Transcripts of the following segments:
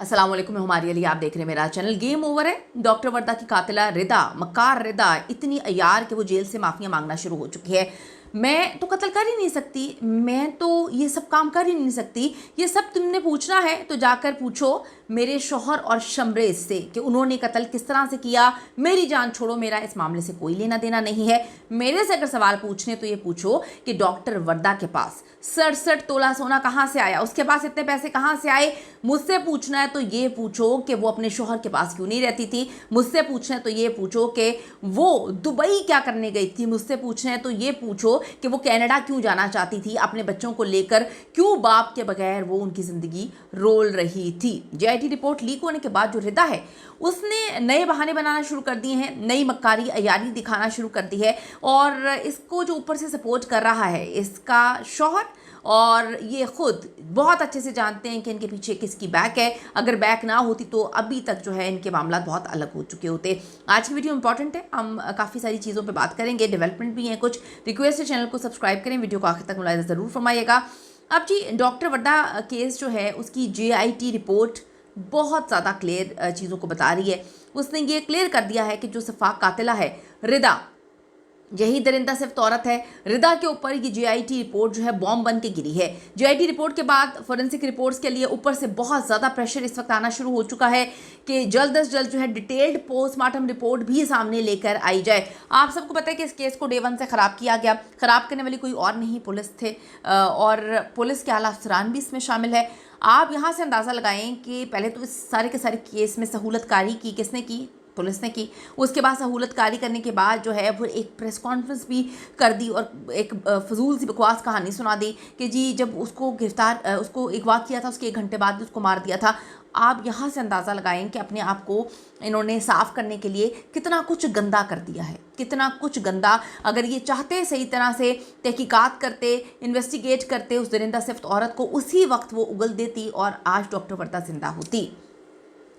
अस्सलाम वालेकुम, मैं हमारी अली, आप देख रहे हैं मेरा चैनल। गेम ओवर है। डॉक्टर वर्दा की कातिला रिदा, मक्कार रिदा इतनी अयार कि वो जेल से माफ़ियाँ मांगना शुरू हो चुकी है। मैं तो कत्ल कर ही नहीं सकती, मैं तो ये सब काम कर ही नहीं सकती। ये सब तुमने पूछना है तो जाकर पूछो मेरे शौहर और शमरेज से कि उन्होंने कत्ल किस तरह से किया। मेरी जान छोड़ो, मेरा इस मामले से कोई लेना देना नहीं है। मेरे से अगर सवाल पूछने तो ये पूछो कि डॉक्टर वर्दा के पास 67 तोला सोना कहाँ से आया, उसके पास इतने पैसे कहाँ से आए। मुझसे पूछना है तो ये पूछो कि वो अपने शौहर के पास क्यों नहीं रहती थी। मुझसे पूछना है तो ये पूछो कि वो दुबई क्या करने गई थी। मुझसे पूछना है तो ये पूछो कि वो कनाडा क्यों जाना चाहती थी अपने बच्चों को लेकर, क्यों बाप के बगैर वो उनकी ज़िंदगी रोल रही थी। जेआईटी रिपोर्ट लीक होने के बाद जो रिदा है उसने नए बहाने बनाना शुरू कर दिए हैं, नई मक्कारी अयारी दिखाना शुरू कर दी है। और इसको जो ऊपर से सपोर्ट कर रहा है इसका शौहर, और ये खुद बहुत अच्छे से जानते हैं कि इनके पीछे किसकी बैक है। अगर बैक ना होती तो अभी तक जो है इनके मामला बहुत अलग हो चुके होते। आज की वीडियो इंपॉर्टेंट है, हम काफ़ी सारी चीज़ों पे बात करेंगे, डेवलपमेंट भी हैं कुछ। रिक्वेस्ट है चैनल को सब्सक्राइब करें, वीडियो को आखिर तक मुलाहिजा ज़रूर फरमाइएगा। अब जी, डॉक्टर वर्दा केस जो है उसकी जेआईटी रिपोर्ट बहुत ज़्यादा क्लियर चीज़ों को बता रही है। उसने ये क्लियर कर दिया है कि जो सफाक कातिला है रिदा, यही दरिंदा सिर्फ औरत है। रिदा के ऊपर ये जेआईटी रिपोर्ट जो है बॉम्ब बन के गिरी है। जेआईटी रिपोर्ट के बाद फोरेंसिक रिपोर्ट्स के लिए ऊपर से बहुत ज़्यादा प्रेशर इस वक्त आना शुरू हो चुका है कि जल्द अज जल्द जो है डिटेल्ड पोस्टमार्टम रिपोर्ट भी सामने लेकर आई जाए। आप सबको पता है कि इस केस को डे 1 से ख़राब किया गया। ख़राब करने वाली कोई और नहीं, पुलिस थे, और पुलिस के आला अफसरान भी इसमें शामिल है। आप यहाँ से अंदाज़ा लगाएं कि पहले तो इस सारे के सारे केस में सहूलतकारी की किसने की, पुलिस ने की। उसके बाद सहूलतकारी करने के बाद जो है वो एक प्रेस कॉन्फ्रेंस भी कर दी और एक फजूल सी बकवास कहानी सुना दी कि जी जब उसको गिरफ्तार उसको अगवा किया था उसके 1 घंटे बाद उसको मार दिया था। आप यहाँ से अंदाज़ा लगाएं कि अपने आप को इन्होंने साफ़ करने के लिए कितना कुछ गंदा कर दिया है, कितना कुछ गंदा। अगर ये चाहते सही तरह से तहकीकात करते, इन्वेस्टिगेट करते उस दरिंदा सिफ्त औरत को, उसी वक्त वो उगल देती और आज डॉक्टर वर्दा जिंदा होती।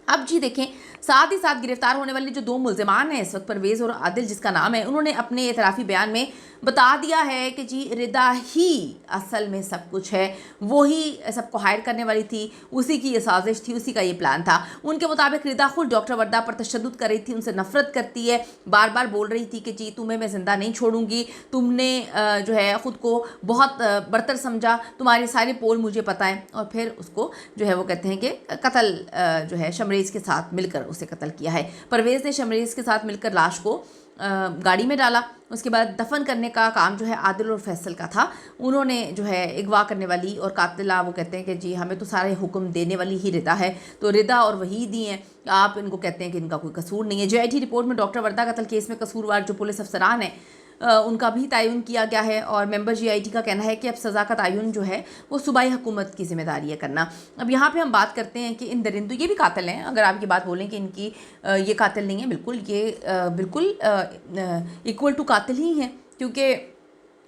अब जी देखें, साथ ही साथ गिरफ्तार होने वाले जो 2 मुल्ज़िमान हैं इस वक्त, परवेज़ और आदिल जिसका नाम है, उन्होंने अपने एतराफ़ी बयान में बता दिया है कि जी रिदा ही असल में सब कुछ है, वो ही सबको हायर करने वाली थी, उसी की ये साजिश थी, उसी का ये प्लान था। उनके मुताबिक रिदा खुद डॉक्टर वर्दा पर तशद्दुद कर रही थी, उनसे नफरत करती है, बार बार बोल रही थी कि जी तुम्हें मैं ज़िंदा नहीं छोड़ूंगी, तुमने जो है ख़ुद को बहुत बरतर समझा, तुम्हारे सारे पोल मुझे पता है। और फिर उसको जो है वो कहते हैं कि कत्ल जो है शमरेज़ के साथ मिलकर उसे कत्ल किया है। परवेज़ ने शमरेज़ के साथ मिलकर लाश को गाड़ी में डाला। उसके बाद दफन करने का काम जो है आदिल और फैसल का था। उन्होंने जो है अगवा करने वाली और कातिला, वो कहते हैं कि जी हमें तो सारे हुक्म देने वाली ही रिदा है, तो रिदा और वहीद ही हैं, आप इनको कहते हैं कि इनका कोई कसूर नहीं है। जेआईटी रिपोर्ट में डॉक्टर वर्दा कत्ल केस में कसूरवार जो पुलिस अफसरान हैं उनका भी तयन किया गया है। और मेंबर जेआईटी का कहना है कि अब सज़ा का तयन जो है वो सूबाई हुकूमत की जिम्मेदारी है करना। अब यहाँ पे हम बात करते हैं कि इन दरिंदों, ये भी कातिल हैं। अगर आप ये बात बोलें कि इनकी ये कातिल नहीं है, बिल्कुल ये बिल्कुल इक्वल टू कातिल ही हैं, क्योंकि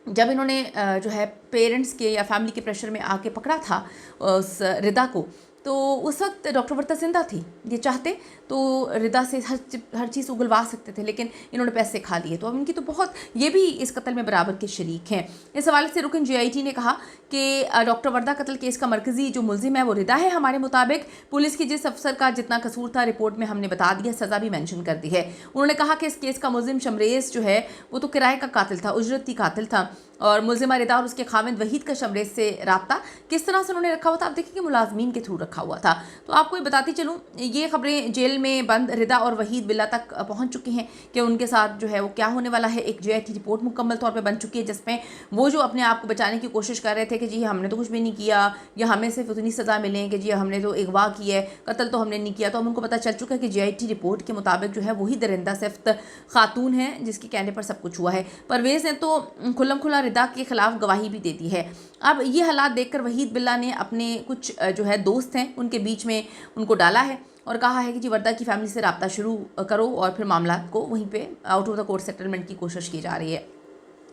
जब इन्होंने जो है पेरेंट्स के या फैमिली के प्रेशर में आके पकड़ा था उस रिदा को, तो उस वक्त डॉक्टर वर्दा जिंदा थी। ये चाहते तो रिदा से हर चीज़ उगलवा सकते थे, लेकिन इन्होंने पैसे खा लिए। तो अब इनकी तो बहुत, ये भी इस कत्ल में बराबर के शरीक हैं। इस हवाले से रुकन जेआईटी ने कहा कि डॉक्टर वर्दा कत्ल केस का मरकज़ी जो मुल्ज़िम है वो रिदा है। हमारे मुताबिक पुलिस की जिस अफसर का जितना कसूर था रिपोर्ट में हमने बता दिया, सज़ा भी मैंशन कर दी है। उन्होंने कहा कि इस केस का मुल्ज़िम शमरेज़ जो है वो तो किराए का कातिल था, उजरती कातिल था, और मुल्ज़िमा रिदा और उसके खामिद वहीद का शमरेज़ से रब्ता किस तरह से उन्होंने रखा हुआ था, आप देखिए कि मुलाजमीन के थ्रू रखा हुआ था। तो आपको ये बताती चलूँ, ये खबरें जेल में बंद रिदा और वहीद बिल्ला तक पहुंच चुकी हैं कि उनके साथ जो है वो क्या होने वाला है। एक जेआईटी रिपोर्ट मुकम्मल तौर पे बन चुकी है जिसमें वो जो अपने आप को बचाने की कोशिश कर रहे थे कि जी हमने तो कुछ भी नहीं किया, या हमें सिर्फ उतनी सज़ा मिले कि जी हमने तो अगवा की है, कत्ल तो हमने नहीं किया। तो अब उनको पता चल चुका है कि जेआईटी रिपोर्ट के मुताबिक जो है वही दरिंदा सिफ्त खातून है जिसके कहने पर सब कुछ हुआ है। परवेज़ ने तो खुल्लम खुला रिदा के खिलाफ गवाही भी दे दी है। अब ये हालात देखकर वहीद बिल्ला ने अपने कुछ जो है दोस्त हैं उनके बीच में उनको डाला है और कहा है कि जी वर्दा की फैमिली से रब्ता शुरू करो, और फिर मामला को वहीं पे out of the court settlement की कोशिश की जा रही है।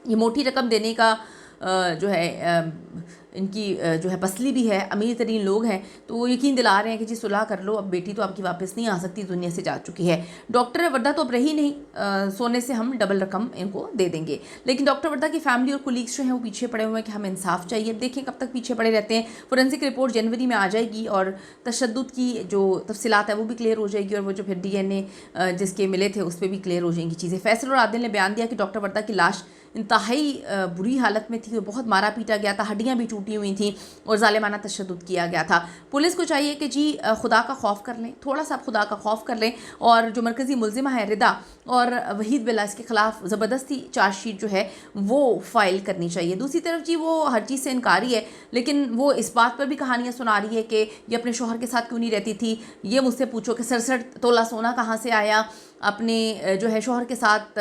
ये मोटी रकम देने का जो है इनकी जो है पसली भी है, अमीर तरीन लोग हैं, तो वो यकीन दिला रहे हैं कि जी सुलह कर लो, अब बेटी तो आपकी वापस नहीं आ सकती, दुनिया से जा चुकी है। डॉक्टर वर्दा तो अब रही नहीं, सोने से हम डबल रकम इनको दे देंगे। लेकिन डॉक्टर वर्दा की फैमिली और कुलीग्स जो हैं वो पीछे पड़े हुए हैं कि हमें इंसाफ चाहिए। देखें कब तक पीछे पड़े रहते हैं। फोरेंसिक रिपोर्ट जनवरी में आ जाएगी और तशद्दुद की जो तफसीलात है वो भी क्लियर हो जाएगी, और वो जो फिर DNA जिसके मिले थे उस पर भी क्लियर हो जाएंगी चीज़ें। फैसल और आदिल ने बयान दिया कि डॉक्टर वर्दा की लाश इंतहाई बुरी हालत में थी, बहुत मारा पीटा गया था, हड्डियाँ भी टूटी हुई थी और ज़ालिमाना तशद्दुद किया गया था। पुलिस को चाहिए कि जी खुदा का खौफ कर लें, थोड़ा सा खुदा का खौफ कर लें, और जो मरकज़ी मुलजिमा है रिदा और वहीद बिल्ला, इसके खिलाफ ज़बरदस्ती चार्जशीट जो है वो फ़ाइल करनी चाहिए। दूसरी तरफ जी वो हर चीज़ से इनकारी है, लेकिन वो इस बात पर भी कहानियाँ सुना रही है कि ये अपने शोहर के साथ क्यों नहीं रहती थी। ये मुझसे पूछो कि 67 तोला सोना कहाँ से आया, अपने जो है शोहर के साथ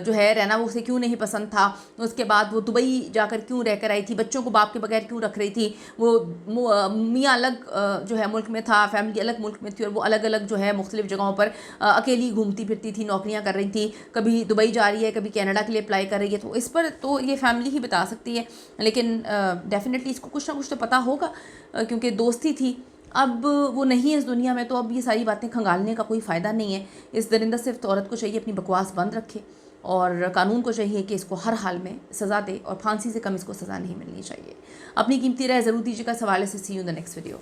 जो है रहना वो उसे क्यों नहीं पसंद था, उसके बाद वो दुबई जाकर क्यों रहकर आई थी, बच्चों को बाप के बगैर क्यों रख रही थी, वो मियाँ अलग जो है मुल्क में था, फैमिली अलग मुल्क में थी, और वो अलग अलग जो है मुख्तलिफ जगहों पर अकेली घूमती फिरती थी, नौकरियाँ कर रही थी, कभी दुबई जा रही है, कभी कनाडा के लिए अप्लाई कर रही है। तो इस पर तो ये फैमिली ही बता सकती है, लेकिन डेफिनेटली इसको कुछ ना कुछ तो पता होगा, क्योंकि दोस्ती थी। अब वो नहीं है इस दुनिया में, तो अब ये सारी बातें खंगालने का कोई फ़ायदा नहीं है। इस दरिंदा सिर्फ औरत को चाहिए अपनी बकवास बंद रखे, और कानून को चाहिए कि इसको हर हाल में सज़ा दे, और फांसी से कम इसको सज़ा नहीं मिलनी चाहिए। अपनी कीमती राय ज़रूर दीजिएगा इस हवाले से। See you in the next video.